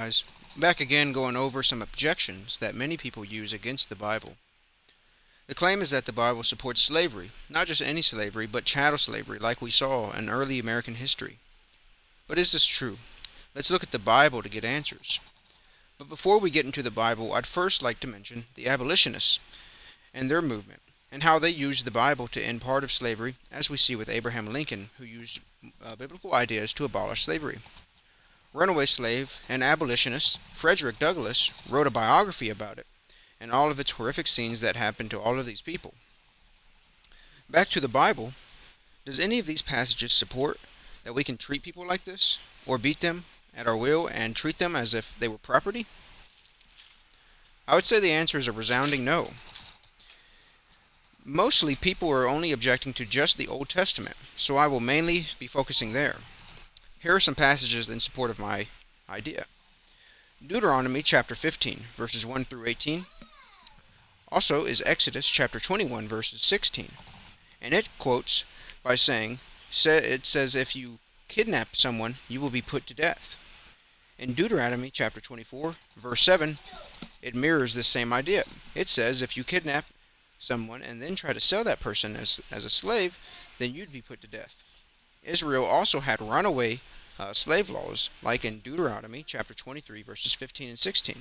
Guys, back again going over some objections that many people use against the Bible. The claim is that the Bible supports slavery, not just any slavery, but chattel slavery like we saw in early American history. But is this true? Let's look at the Bible to get answers. But before we get into the Bible, I'd first like to mention the abolitionists and their movement, and how they used the Bible to end part of slavery, as we see with Abraham Lincoln, who used biblical ideas to abolish slavery. Runaway slave and abolitionist Frederick Douglass wrote a biography about it, and all of its horrific scenes that happened to all of these people. Back to the Bible, does any of these passages support that we can treat people like this, or beat them at our will and treat them as if they were property? I would say the answer is a resounding no. Mostly people are only objecting to just the Old Testament, so I will mainly be focusing there. Here are some passages in support of my idea. Deuteronomy chapter 15, verses 1 through 18. Also is Exodus chapter 21, verses 16. And it quotes by saying, it says, if you kidnap someone, you will be put to death. In Deuteronomy chapter 24, verse 7, it mirrors this same idea. It says, if you kidnap someone and then try to sell that person as a slave, then you'd be put to death. Israel also had runaway slave laws, like in Deuteronomy chapter 23, verses 15 and 16.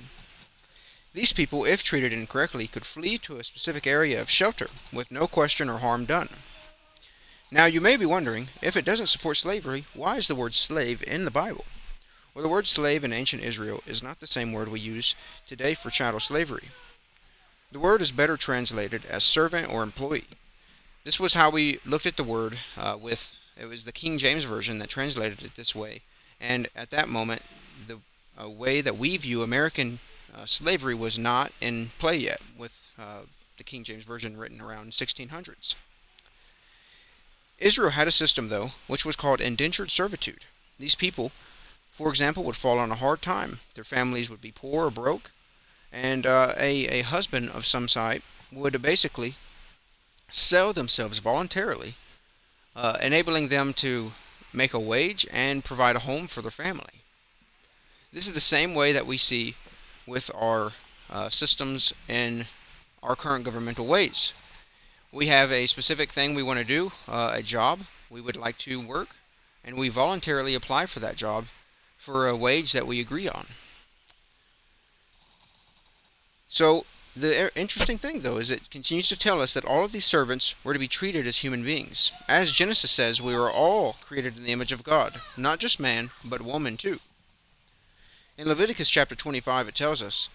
These people, if treated incorrectly, could flee to a specific area of shelter with no question or harm done. Now you may be wondering, if it doesn't support slavery, why is the word slave in the Bible? Well, the word slave in ancient Israel is not the same word we use today for chattel slavery. The word is better translated as servant or employee. This was how we looked at the word it was the King James Version that translated it this way, and at that moment, the way that we view American slavery was not in play yet, with the King James Version written around 1600s. Israel had a system, though, which was called indentured servitude. These people, for example, would fall on a hard time. Their families would be poor or broke, and a husband of some sort would basically sell themselves voluntarily, enabling them to make a wage and provide a home for their family. This is the same way that we see with our systems in our current governmental ways. We have a specific thing we want to do, a job we would like to work, and we voluntarily apply for that job for a wage that we agree on. So the interesting thing, though, is it continues to tell us that all of these servants were to be treated as human beings. As Genesis says, we are all created in the image of God, not just man, but woman too. In Leviticus chapter 25, it tells us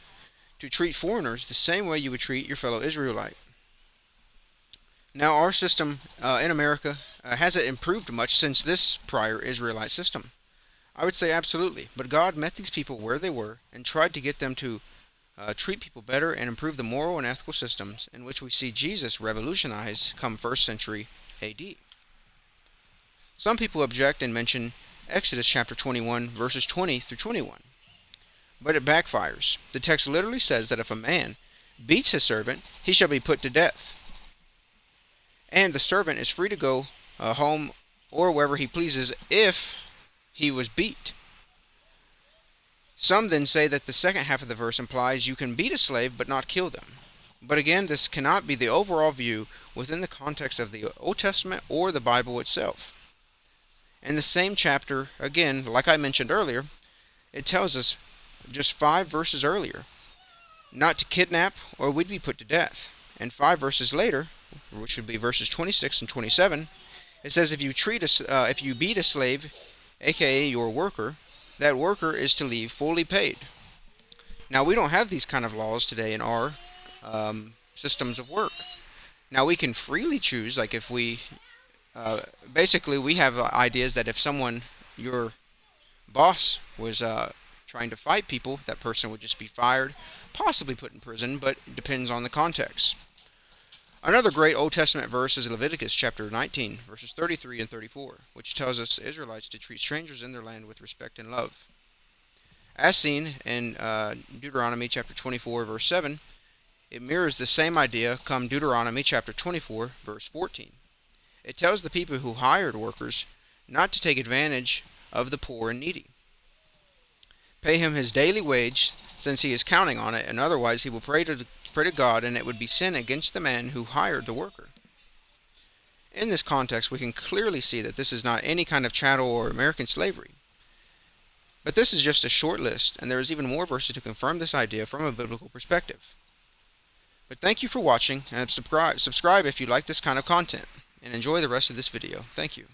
to treat foreigners the same way you would treat your fellow Israelite. Now, our system in America, has it improved much since this prior Israelite system? I would say absolutely, but God met these people where they were and tried to get them to treat people better and improve the moral and ethical systems in which we see Jesus revolutionize come 1st century AD. Some people object and mention Exodus chapter 21 verses 20 through 21. But it backfires. The text literally says that if a man beats his servant, he shall be put to death. And the servant is free to go home or wherever he pleases if he was beat. Some then say that the second half of the verse implies you can beat a slave but not kill them. But again, this cannot be the overall view within the context of the Old Testament or the Bible itself. In the same chapter, again, like I mentioned earlier, it tells us just 5 verses earlier not to kidnap or we'd be put to death. And 5 verses later, which would be verses 26 and 27, it says if you beat a slave, aka your worker, that worker is to leave fully paid. Now, we don't have these kind of laws today in our systems of work. Now, we can freely choose, like if we, basically we have ideas that if your boss was trying to fight people, that person would just be fired, possibly put in prison, but it depends on the context. Another great Old Testament verse is Leviticus chapter 19, verses 33 and 34, which tells us Israelites to treat strangers in their land with respect and love. As seen in Deuteronomy chapter 24, verse 7, it mirrors the same idea come Deuteronomy chapter 24, verse 14. It tells the people who hired workers not to take advantage of the poor and needy. pay him his daily wage, since he is counting on it, and otherwise he will pray to God, and it would be sin against the man who hired the worker. In this context, we can clearly see that this is not any kind of chattel or American slavery. But this is just a short list, and there is even more verses to confirm this idea from a biblical perspective. But thank you for watching, and subscribe if you like this kind of content, and enjoy the rest of this video. Thank you.